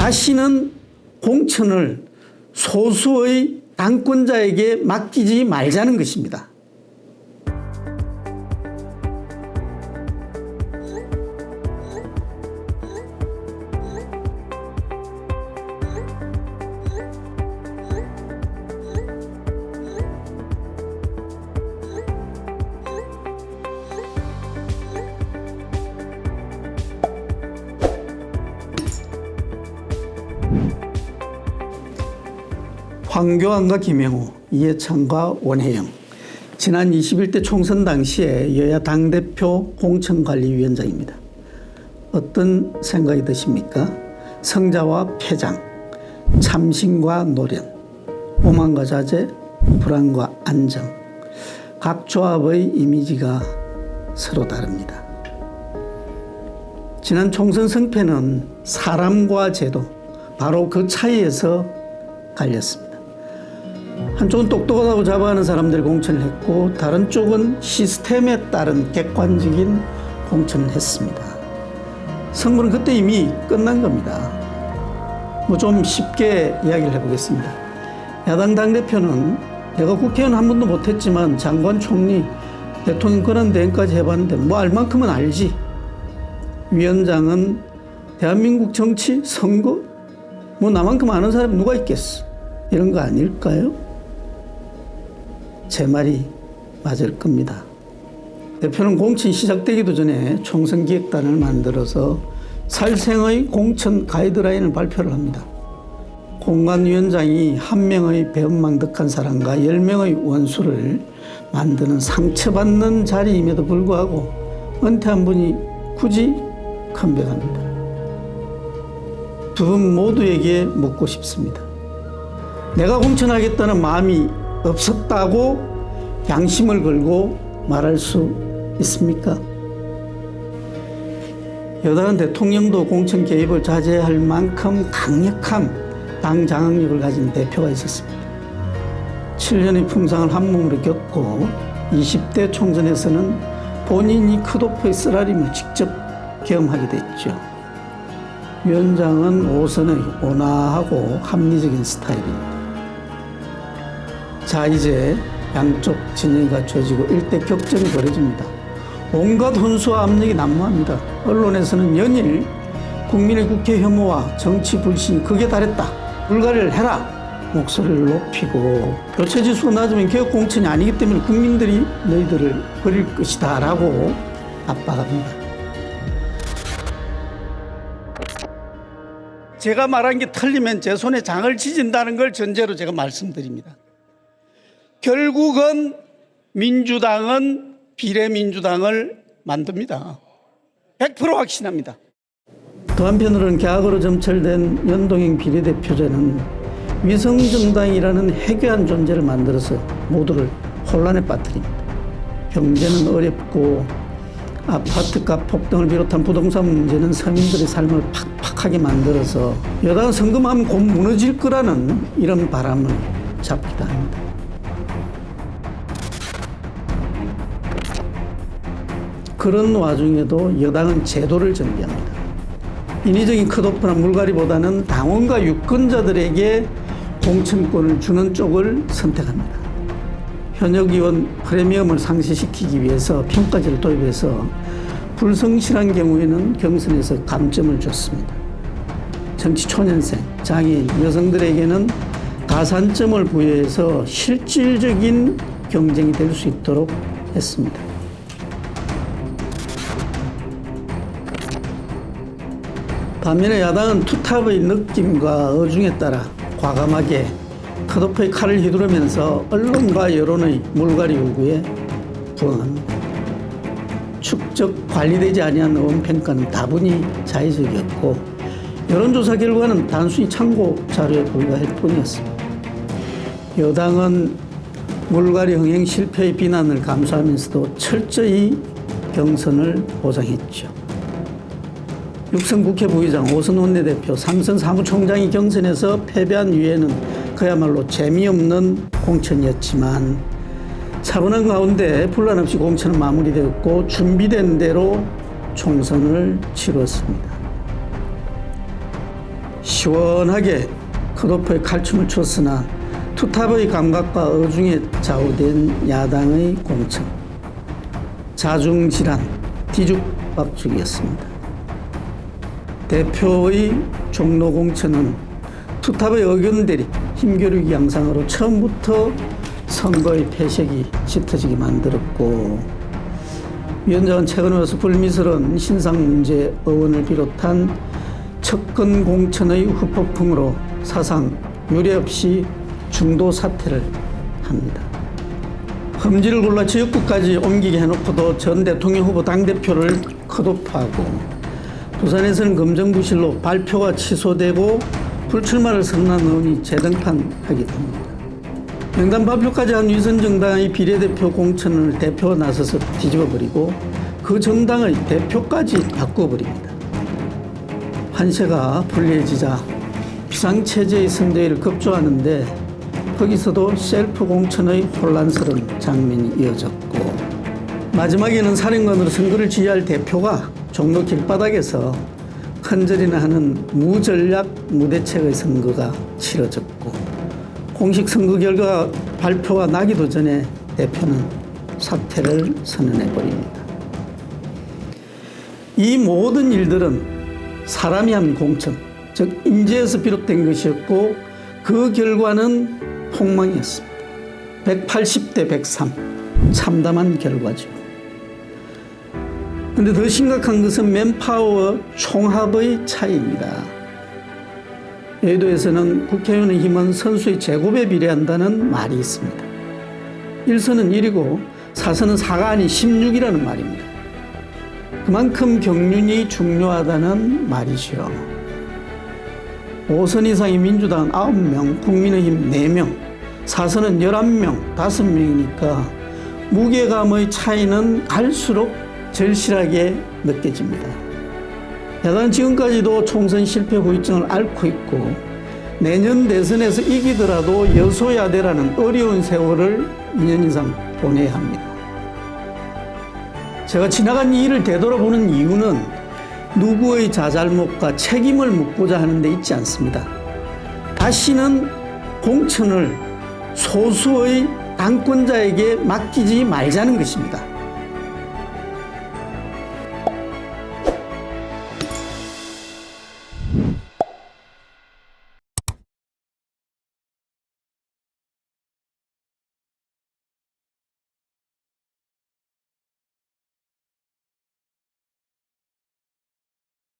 다시는 공천을 소수의 당권자에게 맡기지 말자는 것입니다. 황교안과 김영우, 이해찬과 원혜영. 지난 21대 총선 당시에 여야 당대표 공천관리위원장입니다. 어떤 생각이 드십니까? 성자와 폐장, 참신과 노련, 오만과 자제, 불안과 안정. 각 조합의 이미지가 서로 다릅니다. 지난 총선 승패는 사람과 제도, 바로 그 차이에서 갈렸습니다. 한쪽은 똑똑하다고 자부하는 사람들이 공천을 했고 다른 쪽은 시스템에 따른 객관적인 공천을 했습니다. 선거는 그때 이미 끝난 겁니다. 좀 쉽게 이야기를 해보겠습니다. 야당 당대표는 내가 국회의원 한 번도 못했지만 장관, 총리, 대통령 권한대행까지 해봤는데 알 만큼은 알지. 위원장은 대한민국 정치, 선거 나만큼 아는 사람이 누가 있겠어. 이런 거 아닐까요? 제 말이 맞을 겁니다. 대표는 공천 시작되기도 전에 총선기획단을 만들어서 살생의 공천 가이드라인을 발표를 합니다. 공관위원장이 한 명의 배은망덕한 사람과 10명의 원수를 만드는 상처받는 자리임에도 불구하고 은퇴한 분이 굳이 컴백합니다. 두 분 모두에게 묻고 싶습니다. 내가 공천하겠다는 마음이 없었다고 양심을 걸고 말할 수 있습니까? 여당은 대통령도 공천 개입을 자제할 만큼 강력한 당 장악력을 가진 대표가 있었습니다. 7년의 풍상을 한 몸으로 겪고 20대 총선에서는 본인이 컷오프의 쓰라림을 직접 경험하게 됐죠. 위원장은 5선의 온화하고 합리적인 스타일입니다. 자, 이제 양쪽 진영이 갖춰지고 일대 격전이 벌어집니다. 온갖 혼수와 압력이 난무합니다. 언론에서는 연일 국민의 국회 혐오와 정치 불신이 극에 달했다. 불가리를 해라. 목소리를 높이고 교체지수가 낮으면 개혁 공천이 아니기 때문에 국민들이 너희들을 버릴 것이다 라고 압박합니다. 제가 말한 게 틀리면 제 손에 장을 지진다는 걸 전제로 제가 말씀드립니다. 결국은 민주당은 비례민주당을 만듭니다. 100% 확신합니다. 또 한편으로는 개학으로 점철된 연동형 비례대표제는 위성정당이라는 해괴한 존재를 만들어서 모두를 혼란에 빠뜨립니다. 경제는 어렵고 아파트값 폭등을 비롯한 부동산 문제는 서민들의 삶을 팍팍하게 만들어서 여당은 선거만 곧 무너질 거라는 이런 바람을 잡기도 합니다. 그런 와중에도 여당은 제도를 정비합니다. 인위적인 컷오프나 물갈이보다는 당원과 유권자들에게 공천권을 주는 쪽을 선택합니다. 현역 의원 프리미엄을 상쇄시키기 위해서 평가제를 도입해서 불성실한 경우에는 경선에서 감점을 줬습니다. 정치 초년생, 장애인, 여성들에게는 가산점을 부여해서 실질적인 경쟁이 될 수 있도록 했습니다. 반면에 야당은 투탑의 느낌과 어중에 따라 과감하게 컷오프의 칼을 휘두르면서 언론과 여론의 물갈이 요구에 부응합니다. 축적 관리되지 아니한 의원평가는 다분히 자의적이었고 여론조사 결과는 단순히 참고 자료에 불과할 뿐이었습니다. 여당은 물갈이 흥행 실패의 비난을 감수하면서도 철저히 경선을 보장했죠. 6선 국회 부의장, 5선 원내대표, 3선 사무총장이 경선에서 패배한 이유에는 그야말로 재미없는 공천이었지만 차분한 가운데 분란 없이 공천은 마무리되었고 준비된 대로 총선을 치렀습니다. 시원하게 컷오프에 칼춤을 췄으나 투탑의 감각과 어중에 좌우된 야당의 공천, 자중질환, 뒤죽박죽이었습니다. 대표의 종로 공천은 투탑의 의견대리, 힘겨루기 양상으로 처음부터 선거의 패색이 짙어지게 만들었고, 위원장은 최근에 와서 불미스러운 신상 문제 의원을 비롯한 척근 공천의 후폭풍으로 사상 유례 없이 중도 사퇴를 합니다. 험지를 골라 지역구까지 옮기게 해놓고도 전 대통령 후보 당대표를 컷오프하고, 부산에서는 검정부실로 발표가 취소되고 불출마를 선언한 의원이 재등판하기도 합니다. 명단 발표까지 한 위선정당의 비례대표 공천을 대표가 나서서 뒤집어버리고 그 정당의 대표까지 바꿔버립니다. 판세가 불리해지자 비상체제의 선대위를 급조하는데, 거기서도 셀프 공천의 혼란스러운 장면이 이어졌고, 마지막에는 사령관으로 선거를 지휘할 대표가 종로 길바닥에서 큰절이나 하는 무전략 무대책의 선거가 치러졌고, 공식 선거 결과 발표가 나기도 전에 대표는 사퇴를 선언해버립니다. 이 모든 일들은 사람이 한 공천, 즉 인재에서 비롯된 것이었고, 그 결과는 폭망이었습니다. 180대 103, 참담한 결과죠. 그런데 더 심각한 것은 맨파워 총합의 차이입니다. 여의도에서는 국회의원의 힘은 선수의 제곱에 비례한다는 말이 있습니다. 1선은 1이고 4선은 4가 아닌 16이라는 말입니다. 그만큼 경륜이 중요하다는 말이죠. 5선 이상의 민주당 9명, 국민의힘 4명, 4선은 11명, 5명이니까 무게감의 차이는 갈수록 절실하게 느껴집니다. 야당은 지금까지도 총선 실패 후유증을 앓고 있고, 내년 대선에서 이기더라도 여소야대라는 어려운 세월을 2년 이상 보내야 합니다. 제가 지나간 이 일을 되돌아보는 이유는 누구의 자잘못과 책임을 묻고자 하는 데 있지 않습니다. 다시는 공천을 소수의 당권자에게 맡기지 말자는 것입니다.